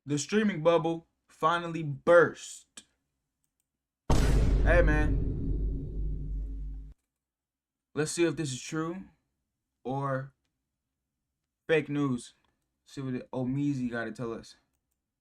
The streaming bubble finally burst. Hey man, let's see if this is true or fake news. See what the Omeezy got to tell us.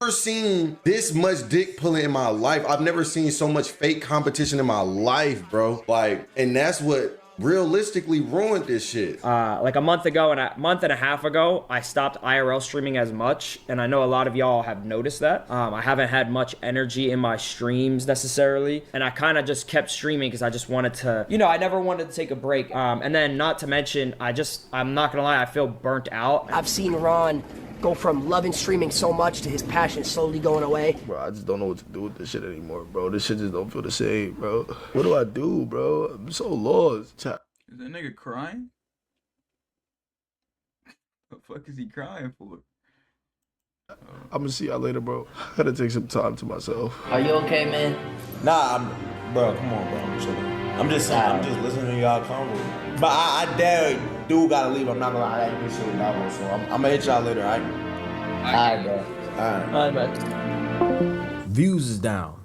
I've never seen this much dick pulling in my life. I've never seen so much fake competition in my life, bro. Like, and that's what realistically ruined this shit. Like a month ago and a month and a half ago, I stopped IRL streaming as much, and I know a lot of y'all have noticed that. I haven't had much energy in my streams necessarily, and I kind of just kept streaming because I just wanted to, you know, I never wanted to take a break. And then not to mention, I'm not gonna lie, I feel burnt out. I've seen Ron go from loving streaming so much to his passion slowly going away. Bro, I just don't know what to do with this shit anymore, bro. This shit just don't feel the same, bro. What do I do, bro? I'm so lost. Is that nigga crying? What the fuck is he crying for? I'm gonna see y'all later, bro. I gotta take some time to myself. Are you okay, man? Nah, bro, come on, bro. I'm chilling. I'm just listening to y'all convo. But I do gotta leave. I'm not gonna lie, I gotta get shit with Davo, so I'm gonna hit y'all later, alright? Alright, bro. Alright. Man. Views is down.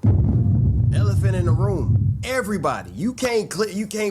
Elephant in the room. Everybody, you can't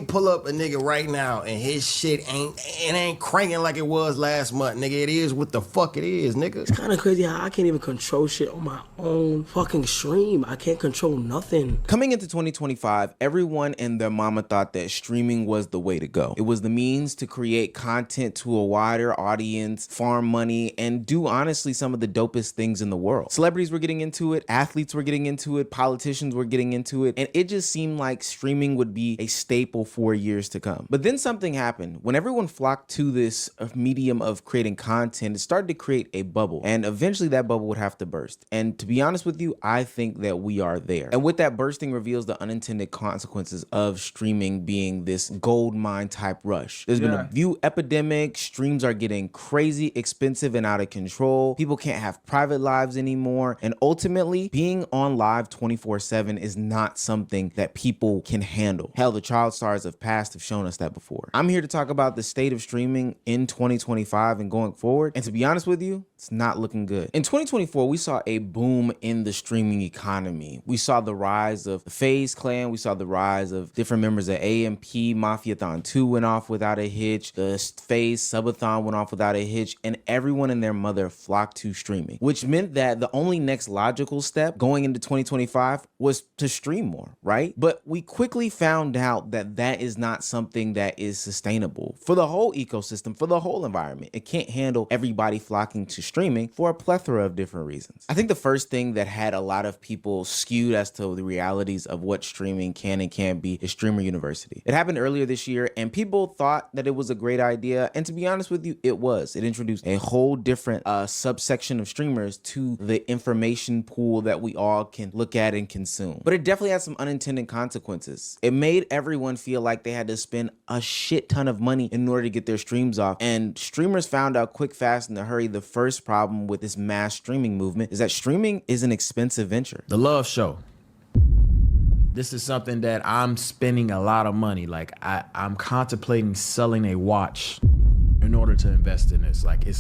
pull up a nigga right now and his shit ain't cranking like it was last month, nigga. It is what the fuck it is, nigga. It's kind of crazy how I can't even control shit on my own fucking stream. I can't control nothing. Coming into 2025, everyone and their mama thought that streaming was the way to go. It was the means to create content to a wider audience, farm money, and do honestly some of the dopest things in the world. Celebrities were getting into it, athletes were getting into it, politicians were getting into it, and it just seemed like streaming would be a staple for years to come. But then something happened. When everyone flocked to this medium of creating content, it started to create a bubble, and eventually that bubble would have to burst. And to be honest with you, I think that we are there. And with that bursting reveals the unintended consequences of streaming being this gold mine type rush. There's been a view epidemic, streams are getting crazy expensive and out of control. People can't have private lives anymore. And ultimately, being on live 24/7 is not something that people can handle. Hell, the child stars of past have shown us that before. I'm here to talk about the state of streaming in 2025 and going forward. And to be honest with you, it's not looking good. In 2024, we saw a boom in the streaming economy. We saw the rise of the FaZe clan. We saw the rise of different members of AMP. Mafiathon 2 went off without a hitch. The FaZe subathon went off without a hitch. And everyone and their mother flocked to streaming, which meant that the only next logical step going into 2025 was to stream more, right? But we quickly found out that that is not something that is sustainable for the whole ecosystem, for the whole environment. It can't handle everybody flocking to streaming for a plethora of different reasons. I think the first thing that had a lot of people skewed as to the realities of what streaming can and can't be is Streamer University. It happened earlier this year and people thought that it was a great idea. And to be honest with you, it was. It introduced a whole different subsection of streamers to the information pool that we all can look at and consume. But it definitely had some unintended consequences. It made everyone feel like they had to spend a shit ton of money in order to get their streams off. And streamers found out quick, fast, in a hurry the first problem with this mass streaming movement is that streaming is an expensive venture. The Love Show. This is something that I'm spending a lot of money. Like I'm contemplating selling a watch in order to invest in this. Like this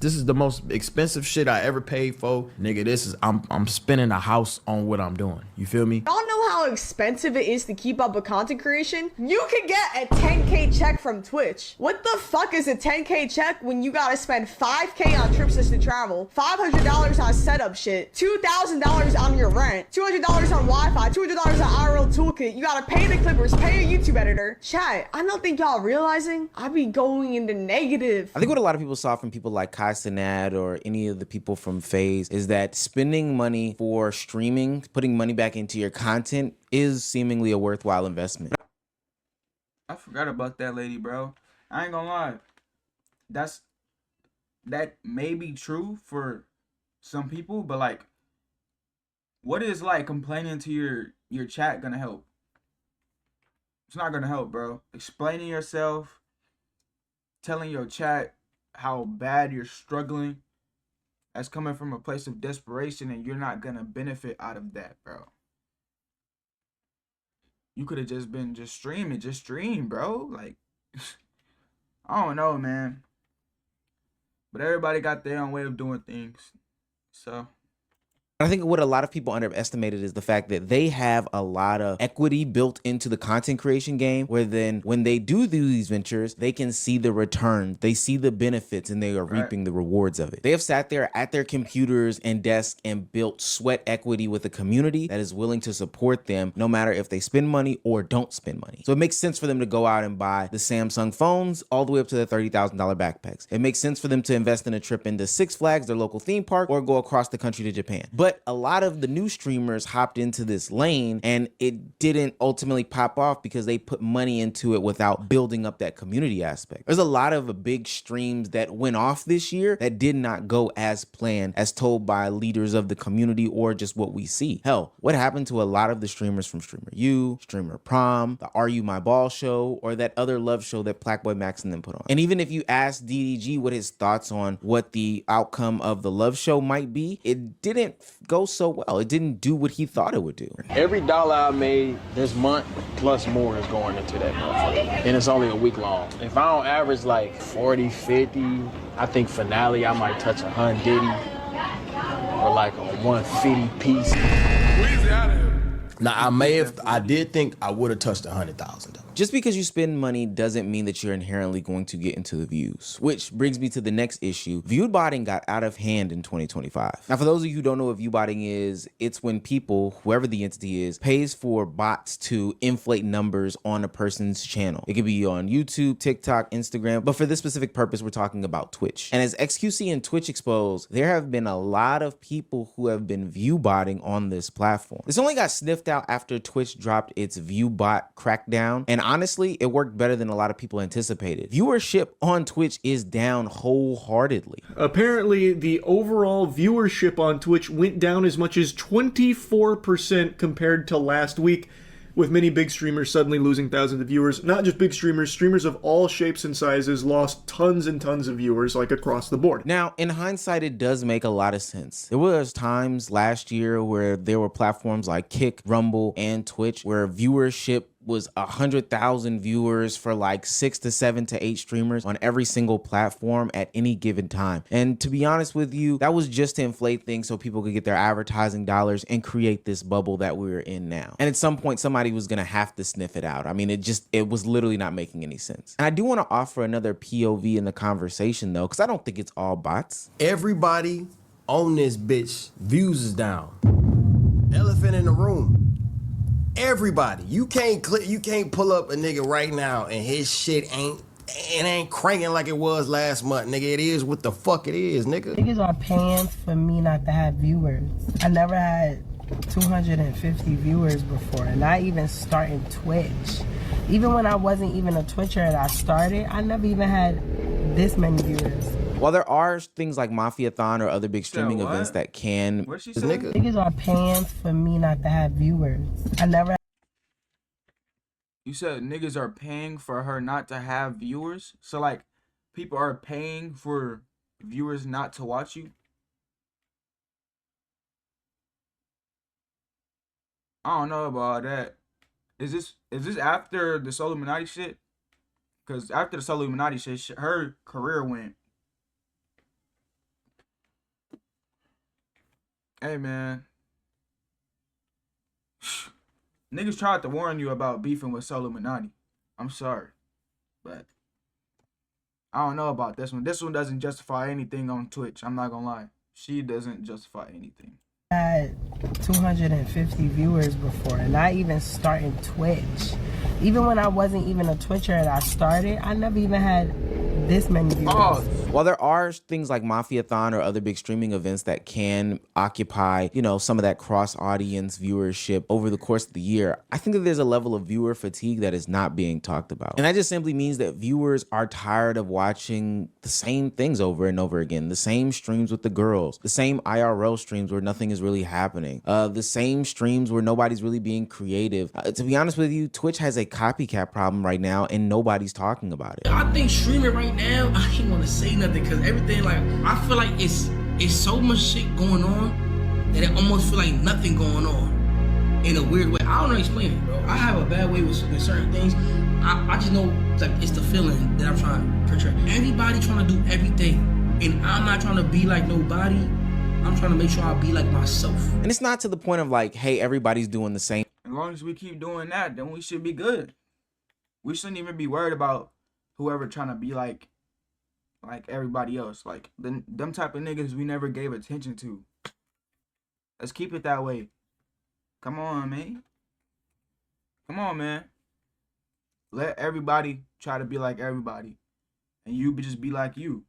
is the most expensive shit I ever paid for. Nigga, I'm spending a house on what I'm doing. You feel me? Y'all know how expensive it is to keep up with content creation? You can get a 10K check from Twitch. What the fuck is a 10K check when you gotta spend 5K on trips to travel, $500 on setup shit, $2,000 on your rent, $200 on Wi-Fi, $200 on IRL toolkit. You gotta pay the clippers, pay a YouTube editor. Chat, I don't think y'all realizing I be going into negative. I think what a lot of people saw from people like Kai Cenat or any of the people from FaZe is that spending money for streaming, putting money back into your content is seemingly a worthwhile investment. I forgot about that lady, bro. I ain't gonna lie. That may be true for some people, but like, what is like complaining to your chat gonna help? It's not gonna help, bro. Explaining yourself, telling your chat how bad you're struggling, that's coming from a place of desperation, and you're not gonna benefit out of that, bro. You could have just been just stream, bro. Like, I don't know, man. But everybody got their own way of doing things. So I think what a lot of people underestimated is the fact that they have a lot of equity built into the content creation game, where then when they do these ventures, they can see the return, they see the benefits, and they are reaping the rewards of it. They have sat there at their computers and desks and built sweat equity with a community that is willing to support them no matter if they spend money or don't spend money. So it makes sense for them to go out and buy the Samsung phones all the way up to the $30,000 backpacks. It makes sense for them to invest in a trip into Six Flags, their local theme park, or go across the country to Japan. But a lot of the new streamers hopped into this lane and it didn't ultimately pop off because they put money into it without building up that community aspect. There's a lot of big streams that went off this year that did not go as planned, as told by leaders of the community or just what we see. Hell, what happened to a lot of the streamers from Streamer U, Streamer Prom, the Are You My Ball show, or that other love show that Blackboy Max and them put on? And even if you ask DDG what his thoughts on what the outcome of the love show might be, it didn't go so well. It didn't do what he thought it would do. Every dollar I made this month plus more is going into that motherfucker. And it's only a week long. If I don't average like 40, 50, I think finale I might touch a Hun Diddy or like a 150 piece. Weezy out of here. Now I did think I would have touched 100,000 though. Just because you spend money doesn't mean that you're inherently going to get into the views. Which brings me to the next issue. Viewbotting got out of hand in 2025. Now, for those of you who don't know what viewbotting is, it's when people, whoever the entity is, pays for bots to inflate numbers on a person's channel. It could be on YouTube, TikTok, Instagram, but for this specific purpose, we're talking about Twitch. And as XQC and Twitch exposed, there have been a lot of people who have been viewbotting on this platform. This only got sniffed out after Twitch dropped its viewbot crackdown, and honestly, it worked better than a lot of people anticipated. Viewership on Twitch is down wholeheartedly. Apparently, the overall viewership on Twitch went down as much as 24% compared to last week, with many big streamers suddenly losing thousands of viewers. Not just big streamers, streamers of all shapes and sizes lost tons and tons of viewers, like across the board. Now, in hindsight, it does make a lot of sense. There was times last year where there were platforms like Kick, Rumble, and Twitch where viewership was 100,000 viewers for like 6 to 7 to 8 streamers on every single platform at any given time. And to be honest with you, that was just to inflate things so people could get their advertising dollars and create this bubble that we're in now. And at some point, somebody was gonna have to sniff it out. I mean, it was literally not making any sense. And I do want to offer another POV in the conversation though, because I don't think it's all bots. Everybody on this bitch, views is down. Elephant in the room. Everybody, you can't pull up a nigga right now and his shit ain't cranking like it was last month, nigga. It is what the fuck it is, nigga. Niggas are paying for me not to have viewers. I never had 250 viewers before, and not even starting Twitch. Even when I wasn't even a Twitcher and I started, I never even had this many viewers. While there are things like Mafiathon or other big streaming events that can... Niggas are paying for me not to have viewers. I never... You said niggas are paying for her not to have viewers? So, like, people are paying for viewers not to watch you? I don't know about all that. Is this after the Solo Illuminati shit? Because after the Solo Illuminati shit, her career went... Hey, man. Niggas tried to warn you about beefing with Solo Illuminati. I'm sorry. But I don't know about this one. This one doesn't justify anything on Twitch. I'm not gonna lie. She doesn't justify anything. I had 250 viewers before, and not even starting Twitch. Even when I wasn't even a Twitcher and I started, I never even had this many viewers. While there are things like Mafiathon or other big streaming events that can occupy, you know, some of that cross-audience viewership over the course of the year, I think that there's a level of viewer fatigue that is not being talked about. And that just simply means that viewers are tired of watching the same things over and over again. The same streams with the girls, the same IRL streams where nothing is really happening, the same streams where nobody's really being creative. To be honest with you, Twitch has a copycat problem right now and nobody's talking about it. I think streaming right now, I ain't want to say nothing because everything, like, I feel like it's so much shit going on that it almost feel like nothing going on in a weird way. I don't know how to explain it, bro. I have a bad way with certain things. I just know, like, it's the feeling that I'm trying to portray. Everybody trying to do everything, and I'm not trying to be like nobody, I'm trying to make sure I be like myself. And it's not to the point of like, hey, everybody's doing the same. As long as we keep doing that, then we should be good. We shouldn't even be worried about whoever trying to be like everybody else. Like them type of niggas we never gave attention to. Let's keep it that way. Come on, man. Come on, man. Let everybody try to be like everybody. And you just be like you.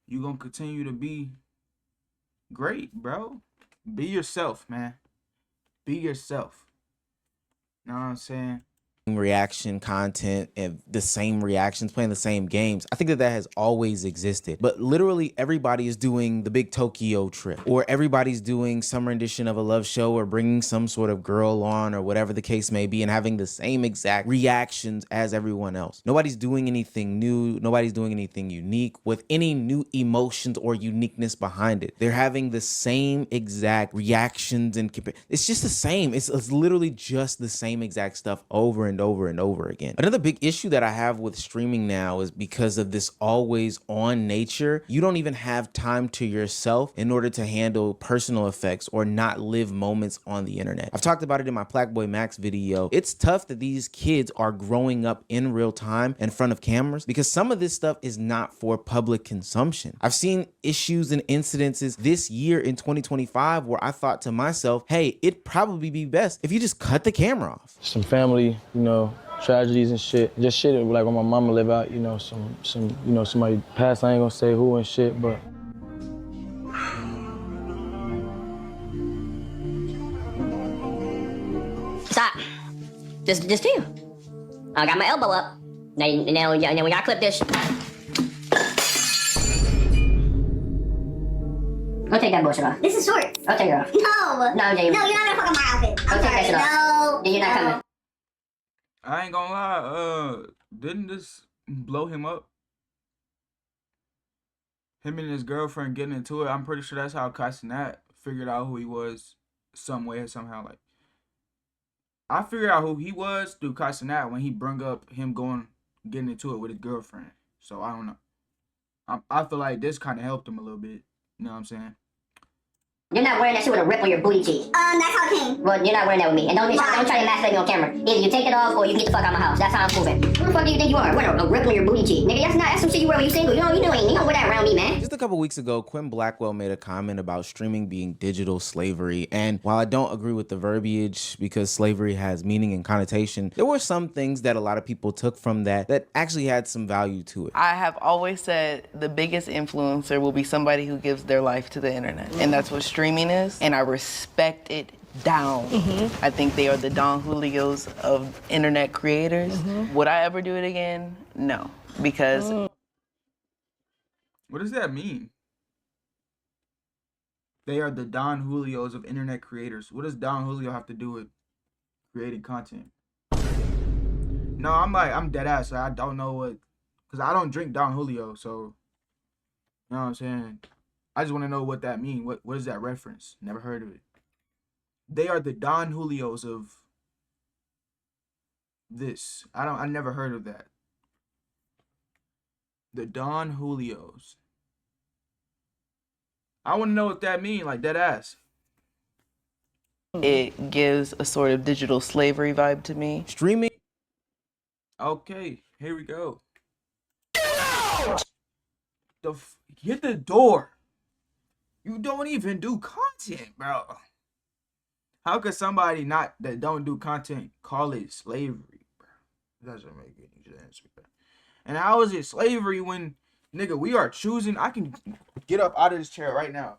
You gonna continue to be great, bro. Be yourself, man. Be yourself. Know what I'm saying? Reaction content and the same reactions, playing the same games. I think that has always existed, but literally everybody is doing the big Tokyo trip, or everybody's doing some rendition of a love show, or bringing some sort of girl on, or whatever the case may be, and having the same exact reactions as everyone else. Nobody's doing anything new. Nobody's doing anything unique with any new emotions or uniqueness behind it. They're having the same exact reactions and it's just the same. It's literally just the same exact stuff over and over and over again. Another big issue that I have with streaming now is because of this always on nature, you don't even have time to yourself in order to handle personal effects or not live moments on the internet. I've talked about it in my Blackboy Max video. It's tough that these kids are growing up in real time in front of cameras because some of this stuff is not for public consumption. I've seen issues and incidences this year in 2025 where I thought to myself, hey, it'd probably be best if you just cut the camera off. Some family, tragedies and shit. Just shit like when my mama live out, somebody passed, I ain't gonna say who and shit, but. Stop. Just you. I got my elbow up. Now we gotta clip this. Go take that bullshit off. This is short. I'll take it off. No. No, Jay. No, you're not gonna fuck up my outfit. Go I'm take sorry. that shit off. No. You're not coming. I ain't gonna lie, didn't this blow him up? Him and his girlfriend getting into it. I'm pretty sure that's how Casanat figured out who he was some way or somehow. Like, I figured out who he was through Casanat when he brung up him getting into it with his girlfriend. So I don't know. I feel like this kind of helped him a little bit. You know what I'm saying? You're not wearing that shit with a rip on your booty cheek. That's how it came. Well, you're not wearing that with me. And don't try to masturbate me on camera. Either you take it off or you get the fuck out of my house. That's how I'm moving. Who the fuck do you think you are? Wearing a rip on your booty cheek. Nigga, that's some shit you wear when you single. You don't wear that around me, man. Just a couple weeks ago, Quinn Blackwell made a comment about streaming being digital slavery. And while I don't agree with the verbiage because slavery has meaning and connotation, there were some things that a lot of people took from that actually had some value to it. I have always said the biggest influencer will be somebody who gives their life to the internet. And that's what streaming is. And I respect it down. I think they are the Don Julios of internet creators. Would I ever do it again? No, because... What does that mean? They are the Don Julios of internet creators. What does Don Julio have to do with creating content? No, I'm dead ass. I don't know what, because I don't drink Don Julio, so, you know what I'm saying? I just want to know what that means. What is that reference? Never heard of it. They are the Don Julios of this. I never heard of that. The Don Julios. I want to know what that means, like dead ass. It gives a sort of digital slavery vibe to me. Streaming. Okay, here we go. Hit the door. You don't even do content, bro. How could somebody that don't do content call it slavery, bro? It doesn't make any sense, bro. And how is it slavery when, nigga, we are choosing? I can get up out of this chair right now.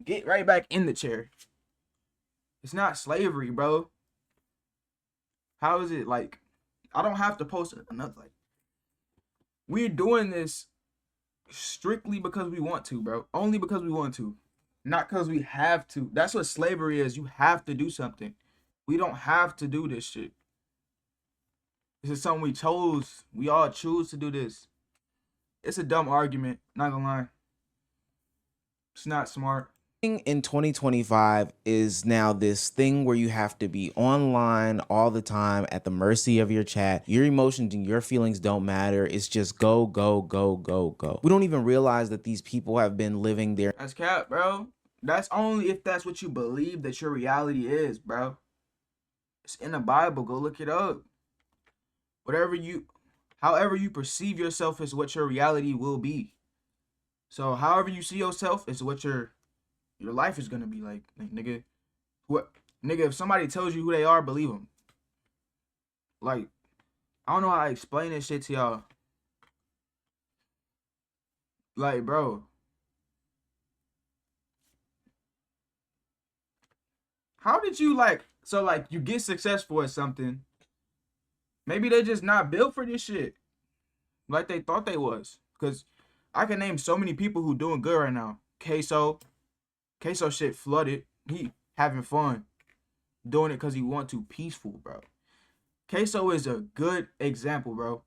Get right back in the chair. It's not slavery, bro. How is it like? I don't have to post another. Like, we're doing this strictly because we want to, bro. Only because we want to. Not because we have to. That's what slavery is. You have to do something. We don't have to do this shit. This is something we chose. We all choose to do this. It's a dumb argument. Not gonna lie. It's not smart. In 2025 is now this thing where you have to be online all the time at the mercy of your chat. Your emotions and your feelings don't matter. It's just go, go, go, go, go. We don't even realize that these people have been living their... That's cap, bro. That's only if that's what you believe that your reality is, bro. It's in the Bible. Go look it up. However you perceive yourself is what your reality will be. So however you see yourself is what your life is gonna be like nigga. Nigga, if somebody tells you who they are, believe them. Like, I don't know how to explain this shit to y'all. Like, bro. How did you you get successful at something. Maybe they just not built for this shit. Like they thought they was. Cause I can name so many people who doing good right now. Queso shit flooded. He having fun. Doing it because he want to. Peaceful, bro. Queso is a good example, bro.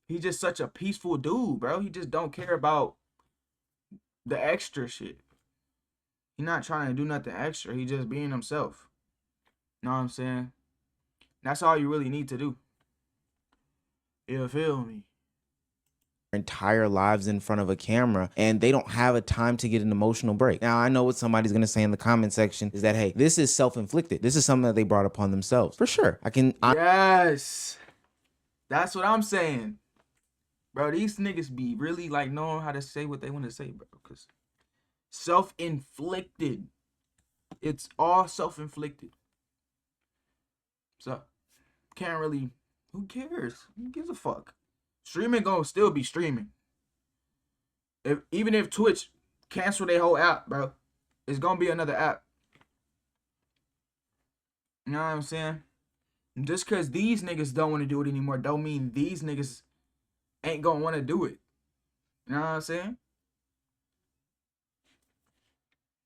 He's just such a peaceful dude, bro. He just don't care about the extra shit. He not trying to do nothing extra. He just being himself. Know what I'm saying? That's all you really need to do. You feel me? Entire lives in front of a camera, and they don't have a time to get an emotional break. Now, I know what somebody's gonna say in the comment section is that, hey, this is self-inflicted. This is something that they brought upon themselves. For sure. Yes. That's what I'm saying. Bro, these niggas be really like knowing how to say what they want to say, bro. Because self-inflicted. It's all self-inflicted. So, can't really, who cares? Who gives a fuck? Streaming gonna still be streaming. Even if Twitch cancel their whole app, bro, it's gonna be another app. You know what I'm saying? Just cause these niggas don't want to do it anymore, don't mean these niggas ain't gonna want to do it. You know what I'm saying?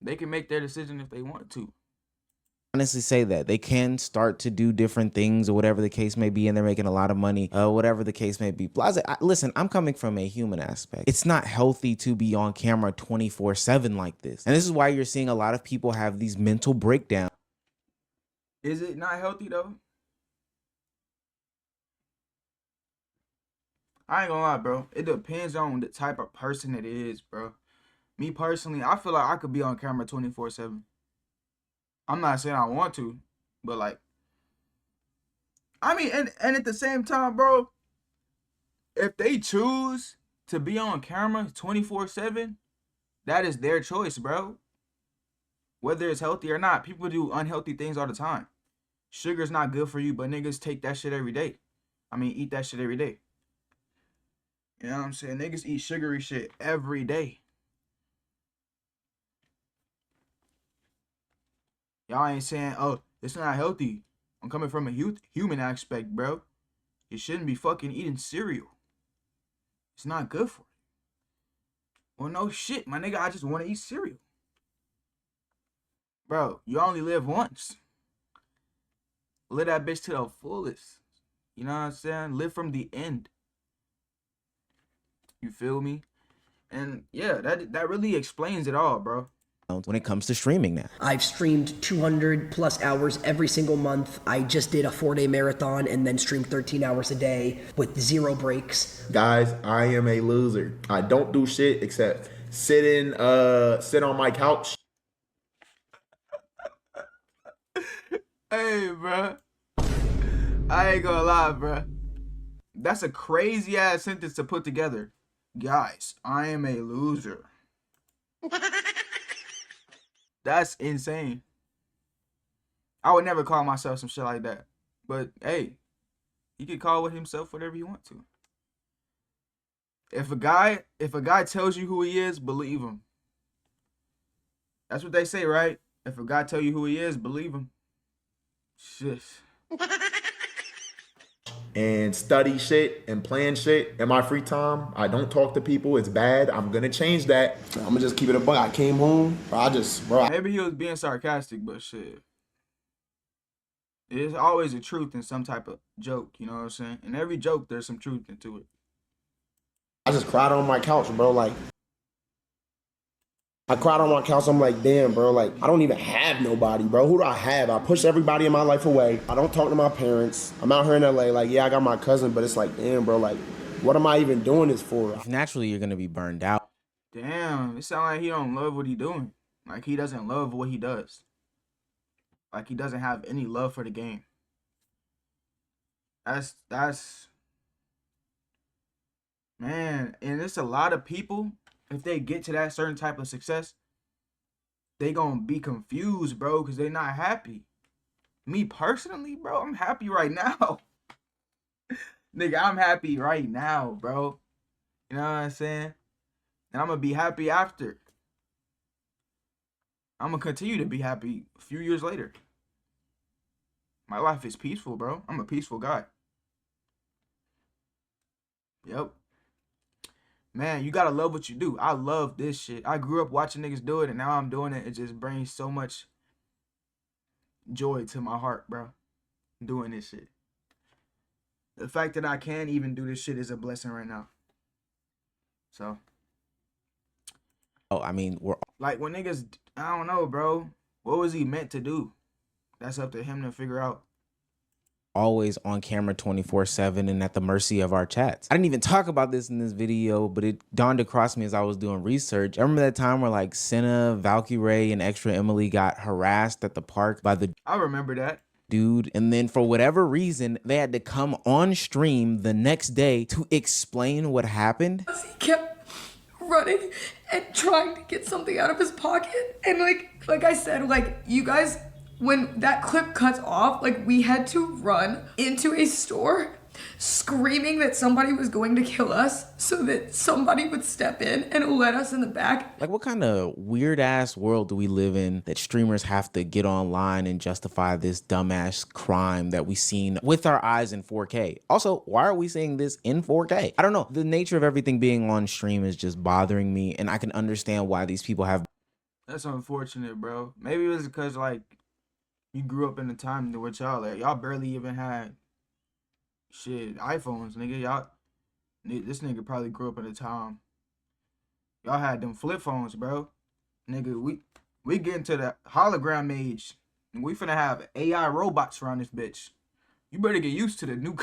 They can make their decision if they want to. Honestly say that they can start to do different things or whatever the case may be, and they're making a lot of money, whatever the case may be. Listen, I'm coming from a human aspect. It's not healthy to be on camera 24/7 like this. And this is why you're seeing a lot of people have these mental breakdowns. Is it not healthy though? I ain't gonna lie, bro. It depends on the type of person it is, bro. Me personally, I feel like I could be on camera 24/7. I'm not saying I want to, but like, I mean, and at the same time, bro, if they choose to be on camera 24/7, that is their choice, bro. Whether it's healthy or not, people do unhealthy things all the time. Sugar's not good for you, but niggas take that shit every day. I mean, eat that shit every day. You know what I'm saying? Niggas eat sugary shit every day. Y'all ain't saying, oh, it's not healthy. I'm coming from a human aspect, bro. You shouldn't be fucking eating cereal. It's not good for you. Well, no shit, my nigga. I just want to eat cereal. Bro, you only live once. Live that bitch to the fullest. You know what I'm saying? Live from the end. You feel me? And yeah, that really explains it all, bro. When it comes to streaming now. I've streamed 200 plus hours every single month. I just did a 4-day marathon and then streamed 13 hours a day with 0 breaks. Guys, I am a loser. I don't do shit except sit on my couch. Hey, bro. I ain't gonna lie, bro. That's a crazy ass sentence to put together. Guys, I am a loser. That's insane. I would never call myself some shit like that. But hey, he could call with himself whatever he wants to. If a guy tells you who he is, believe him. That's what they say, right? If a guy tell you who he is, believe him. Shit. And study shit and plan shit in my free time. I don't talk to people. It's bad. I'm gonna change that. I'm gonna just keep it a buck. I came home. Maybe he was being sarcastic, but shit. There's always a truth in some type of joke, you know what I'm saying? In every joke, there's some truth into it. I just cried on my couch, bro. Like, I cried on my couch. I'm like, damn, bro, like, I don't even have nobody, bro. Who do I have? I push everybody in my life away. I don't talk to my parents. I'm out here in LA. Like, yeah, I got my cousin, but it's like, damn, bro, like, what am I even doing this for? Naturally, you're going to be burned out. Damn, it sounds like he don't love what he doing. Like, he doesn't love what he does. Like, he doesn't have any love for the game. That's man, and it's a lot of people, if they get to that certain type of success, they gonna be confused, bro, because they not happy. Me personally, bro, I'm happy right now. Nigga, I'm happy right now, bro. You know what I'm saying? And I'm gonna be happy after. I'm gonna continue to be happy a few years later. My life is peaceful, bro. I'm a peaceful guy. Yep. Man, you gotta love what you do. I love this shit. I grew up watching niggas do it, and now I'm doing it. It just brings so much joy to my heart, bro. Doing this shit. The fact that I can even do this shit is a blessing right now. So. Oh, I mean, we're like when niggas, I don't know, bro. What was he meant to do? That's up to him to figure out. always on camera 24/7 and at the mercy of our chats. I didn't even talk about this in this video, but it dawned across me as I was doing research. I remember that time where like Senna, Valkyrie, and Extra Emily got harassed at the park by the I remember that. dude, and then for whatever reason, they had to come on stream the next day to explain what happened. He kept running and trying to get something out of his pocket. And like I said, like you guys, when that clip cuts off, like we had to run into a store screaming that somebody was going to kill us so that somebody would step in and let us in the back. Like, what kind of weird ass world do we live in that streamers have to get online and justify this dumbass crime that we seen with our eyes in 4K? Also, why are we seeing this in 4K? I don't know. The nature of everything being on stream is just bothering me, and I can understand why these people have. That's unfortunate, bro. Maybe it was because like you grew up in a time where y'all barely even had shit iPhones, nigga. This nigga probably grew up in a time y'all had them flip phones, bro. Nigga, we getting to the hologram age. We finna have AI robots around this bitch. You better get used to the new,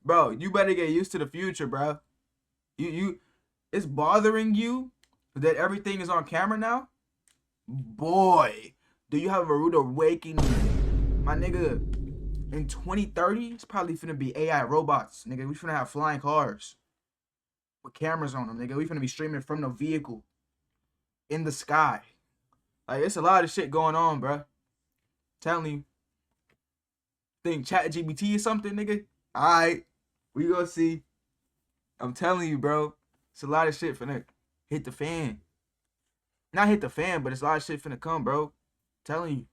bro. You better get used to the future, bro. It's bothering you that everything is on camera now. Boy, do you have a rude awakening, my nigga? In 2030, it's probably finna be AI robots, nigga. We finna have flying cars with cameras on them, nigga. We finna be streaming from the vehicle in the sky. Like, it's a lot of shit going on, bro. Telling you. Think ChatGPT or something, nigga? Alright, we gonna see. I'm telling you, bro. It's a lot of shit finna hit the fan. Not hit the fan, but it's a lot of shit finna come, bro. Telling you.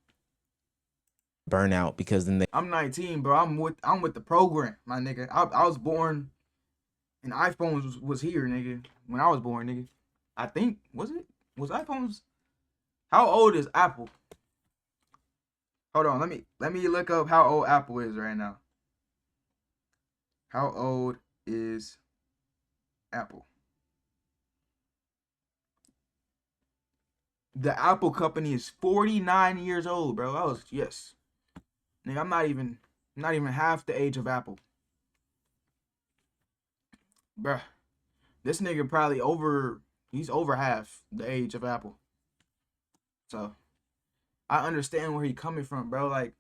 Burnout because then they. I'm 19, bro. I'm with the program, my nigga. I was born, and iPhones was here, nigga. When I was born, nigga. I think was iPhones. How old is Apple? Hold on, let me look up how old Apple is right now. How old is Apple? The Apple company is 49 years old, bro. Yes. Nigga, I'm not even half the age of Apple. Bruh. This nigga probably he's over half the age of Apple. So, I understand where he coming from, bro. Like,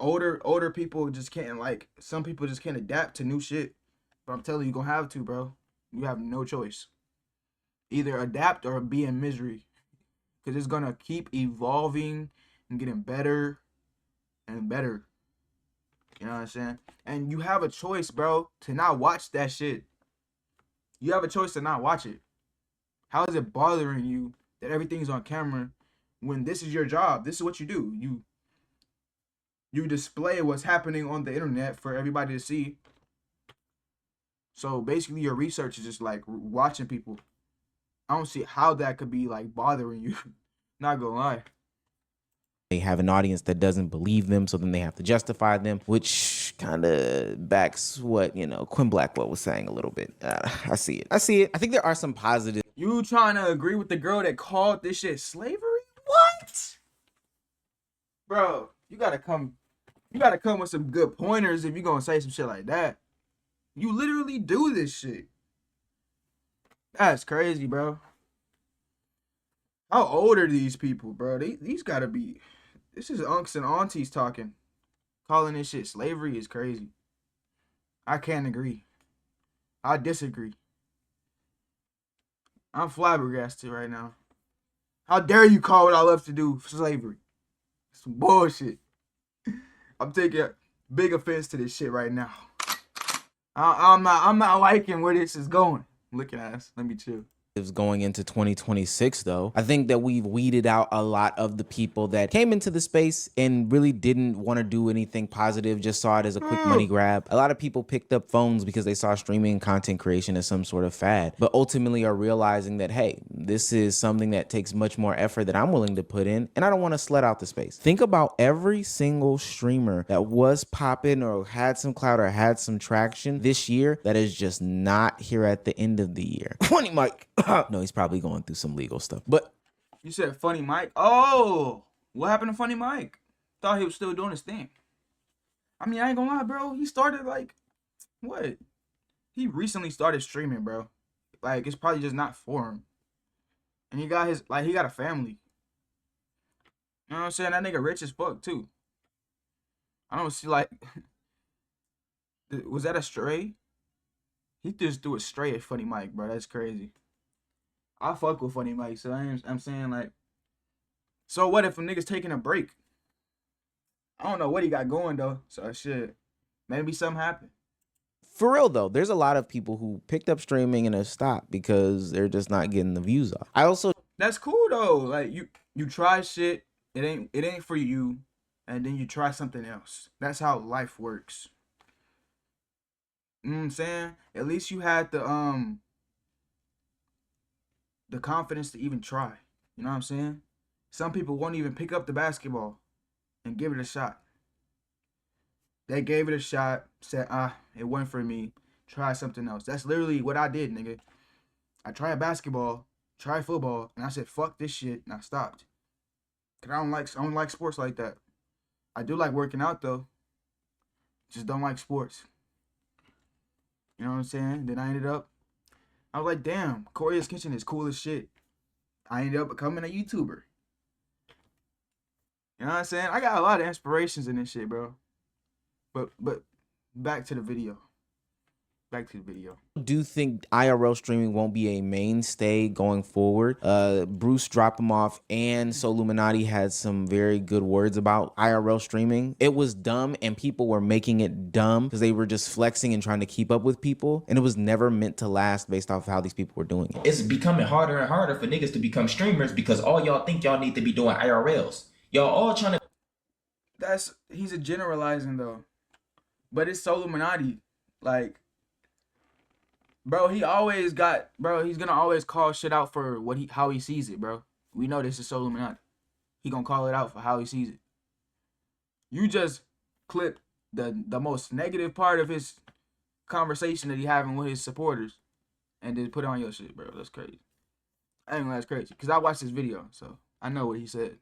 older people just can't, like, some people just can't adapt to new shit. But I'm telling you, you're gonna have to, bro. You have no choice. Either adapt or be in misery. Because it's gonna keep evolving and getting better and better. You know what I'm saying? And you have a choice, bro, to not watch that shit. You have a choice to not watch it. How is it bothering you that everything's on camera when this is your job? This is what you do. You display what's happening on the internet for everybody to see. So basically your research is just like watching people. I don't see how that could be like bothering you. Not gonna lie. They have an audience that doesn't believe them, so then they have to justify them, which kind of backs what, Quinn Blackwell was saying a little bit. I see it. I think there are some positive. You trying to agree with the girl that called this shit slavery? What? Bro, you gotta come with some good pointers if you gonna say some shit like that. You literally do this shit. That's crazy, bro. How old are these people, bro? These gotta be. This is unks and aunties talking. Calling this shit slavery is crazy. I can't agree. I disagree. I'm flabbergasted right now. How dare you call what I love to do slavery? Some bullshit. I'm taking big offense to this shit right now. I'm not liking where this is going. Look at us. Let me chill. Going into 2026 though, I think that we've weeded out a lot of the people that came into the space and really didn't want to do anything positive, just saw it as a quick money grab. A lot of people picked up phones because they saw streaming and content creation as some sort of fad, but ultimately are realizing that, hey, this is something that takes much more effort that I'm willing to put in, and I don't want to slut out the space. Think about every single streamer that was popping or had some clout or had some traction this year that is just not here at the end of the year. Funny Mike. No, he's probably going through some legal stuff. But you said Funny Mike? Oh, what happened to Funny Mike? Thought he was still doing his thing. I mean, I ain't gonna lie, bro. He started like, what? He recently started streaming, bro. Like, it's probably just not for him. And he got he got a family. You know what I'm saying? That nigga rich as fuck, too. I don't see, like, was that a stray? He just threw a stray at Funny Mike, bro. That's crazy. I fuck with Funny Mike, so I'm saying, like, so what if a nigga's taking a break? I don't know what he got going, though, so shit, maybe something happened. For real, though, there's a lot of people who picked up streaming and have stopped because they're just not getting the views off. I also... That's cool, though. Like, you try shit, it ain't for you, and then you try something else. That's how life works. You know what I'm saying? At least you had the confidence to even try. You know what I'm saying? Some people won't even pick up the basketball and give it a shot. They gave it a shot, said, it wasn't for me. Try something else. That's literally what I did, nigga. I tried basketball, tried football, and I said, fuck this shit, and I stopped. Cause I don't like sports like that. I do like working out though. Just don't like sports. You know what I'm saying? Then I was like, damn, Korea's Kitchen is cool as shit. I ended up becoming a YouTuber. You know what I'm saying? I got a lot of inspirations in this shit, bro. But back to the video. Do think IRL streaming won't be a mainstay going forward. Bruce Drop 'Em Off and Soluminati had some very good words about IRL streaming. It was dumb and people were making it dumb because they were just flexing and trying to keep up with people, and it was never meant to last based off how these people were doing it. It's becoming harder and harder for niggas to become streamers because all y'all think y'all need to be doing IRLs. Y'all all trying to... He's a generalizing though. But it's Soluminati. Like, bro, he's gonna always call shit out for how he sees it, bro. We know this is Soluminati. He gonna call it out for how he sees it. You just clip the most negative part of his conversation that he having with his supporters and then put it on your shit, bro. That's crazy. I ain't gonna that's crazy. Cause I watched this video, so I know what he said.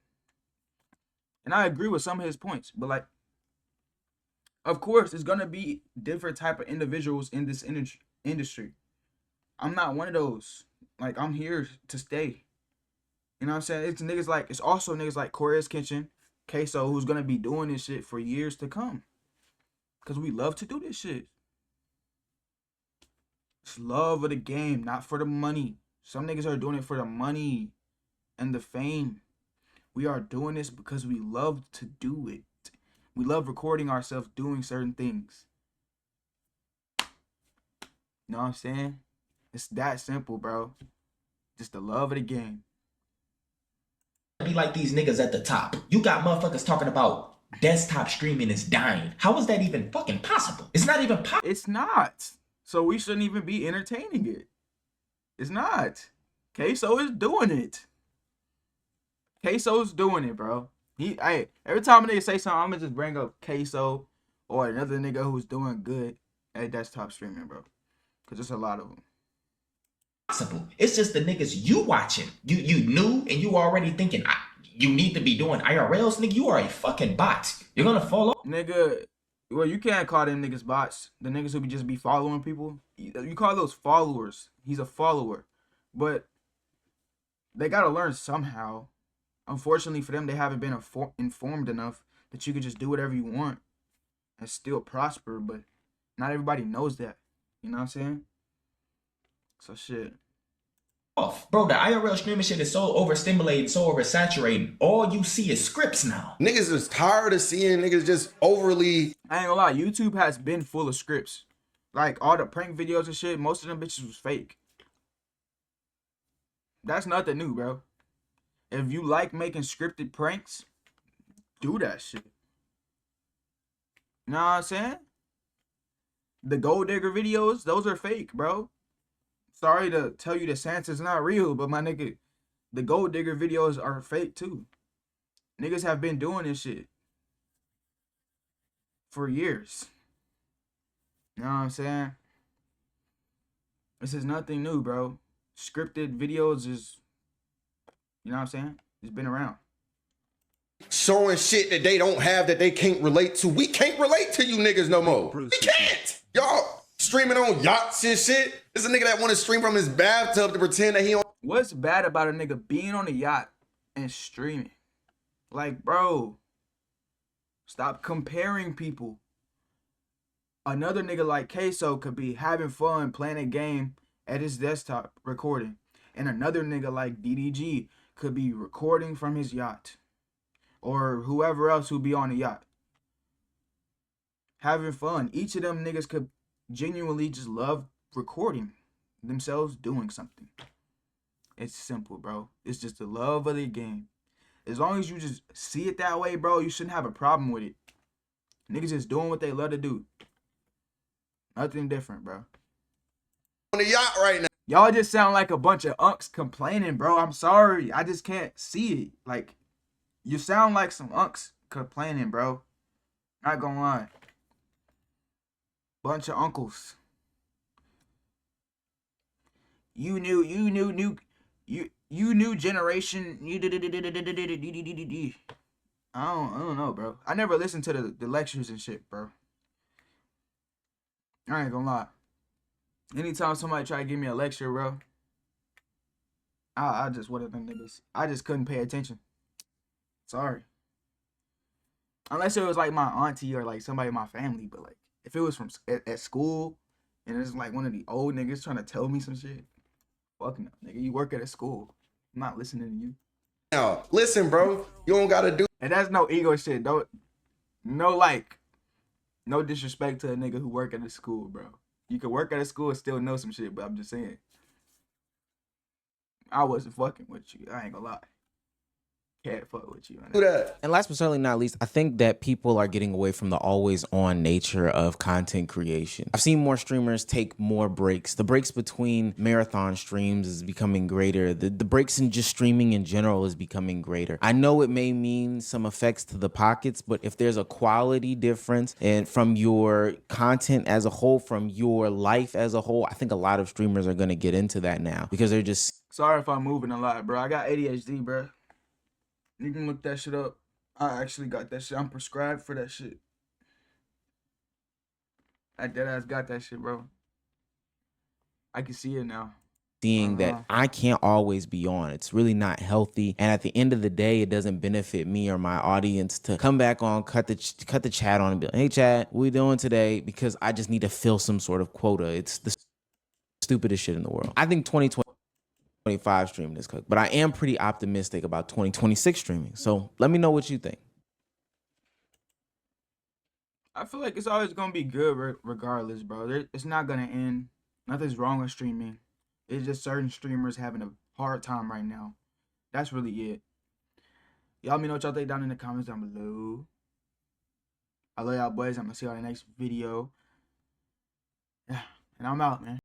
And I agree with some of his points, but like, of course, there's gonna be different type of individuals in this industry. I'm not one of those. Like, I'm here to stay. You know what I'm saying? It's also niggas like Korea's Kitchen, Queso, who's gonna be doing this shit for years to come. Cause we love to do this shit. It's love of the game, not for the money. Some niggas are doing it for the money and the fame. We are doing this because we love to do it. We love recording ourselves doing certain things. You know what I'm saying? It's that simple, bro. Just the love of the game. Be like these niggas at the top. You got motherfuckers talking about desktop streaming is dying. How is that even fucking possible? It's not even possible. It's not. So we shouldn't even be entertaining it. It's not. Queso is doing it. Queso's doing it, bro. Every time a nigga say something, I'm gonna just bring up Queso or another nigga who's doing good at desktop streaming, bro. Cause there's a lot of them. possible. It's just the niggas you watching. You knew and you already thinking you need to be doing IRLs, nigga. You are a fucking bot. You're gonna fall off. Nigga, well, you can't call them niggas bots. The niggas who just be following people. You call those followers. He's a follower. But they gotta learn somehow. Unfortunately for them, they haven't been informed enough that you can just do whatever you want and still prosper. But not everybody knows that. You know what I'm saying? So shit. Bro, the IRL streaming shit is so overstimulated, so oversaturated. All you see is scripts now. Niggas is tired of seeing niggas just overly. I ain't gonna lie, YouTube has been full of scripts. Like all the prank videos and shit, most of them bitches was fake. That's nothing new, bro. If you like making scripted pranks, do that shit. You know what I'm saying? The gold digger videos, those are fake, bro. Sorry to tell you that Santa's not real, but my nigga, the gold digger videos are fake too. Niggas have been doing this shit for years. You know what I'm saying? This is nothing new, bro. Scripted videos is, you know what I'm saying? It's been around. Showing shit that they don't have that they can't relate to. We can't relate to you niggas no more. We can't. Y'all streaming on yachts and shit. There's a nigga that want to stream from his bathtub to pretend that he on. What's bad about a nigga being on a yacht and streaming? Like, bro, stop comparing people. Another nigga like Queso could be having fun playing a game at his desktop recording. And another nigga like DDG could be recording from his yacht. Or whoever else who be on the yacht. Having fun. Each of them niggas could genuinely just love recording themselves doing something. It's simple, bro. It's just the love of the game. As long as you just see it that way, bro, you shouldn't have a problem with it. Niggas just doing what they love to do. Nothing different, bro. On the yacht right now. Y'all just sound like a bunch of unks complaining, bro. I'm sorry. I just can't see it. Like, you sound like some unks complaining, bro. Not gonna lie. Bunch of uncles. You new generation. I don't know, bro. I never listened to the lectures and shit, bro. I ain't gonna lie. Anytime somebody try to give me a lecture, bro, I just one of them niggas. I just couldn't pay attention. Sorry. Unless it was like my auntie or like somebody in my family, but like if it was from at school and it's like one of the old niggas trying to tell me some shit, fuck no, nigga. You work at a school. I'm not listening to you. Now, listen, bro. You don't gotta do. And that's no ego shit. Don't no disrespect to a nigga who work at a school, bro. You can work at a school and still know some shit, but I'm just saying. I wasn't fucking with you. I ain't gonna lie. Can't fuck with you. Do that. And last but certainly not least, I think that people are getting away from the always on nature of content creation. I've seen more streamers take more breaks. The breaks between marathon streams is becoming greater. The breaks in just streaming in general is becoming greater. I know it may mean some effects to the pockets, but if there's a quality difference and from your content as a whole, from your life as a whole, I think a lot of streamers are going to get into that now because they're just... Sorry if I'm moving a lot, bro. I got ADHD, bro. You can look that shit up. I actually got that shit. I'm prescribed for that shit. I deadass got that shit, bro. I can see it now. Seeing that I can't always be on. It's really not healthy. And at the end of the day, it doesn't benefit me or my audience to come back on, cut the chat on and be like, hey, chat, what we doing today? Because I just need to fill some sort of quota. It's the stupidest shit in the world. I think 2025 streaming is cooked, but I am pretty optimistic about 2026 streaming. So let me know what you think. I feel like it's always gonna be good regardless, bro. It's not gonna end. Nothing's wrong with streaming. It's just certain streamers having a hard time right now. That's really it. Y'all let me know what y'all think down in the comments down below. I love y'all boys. I'm gonna see y'all in the next video. Yeah, and I'm out, man.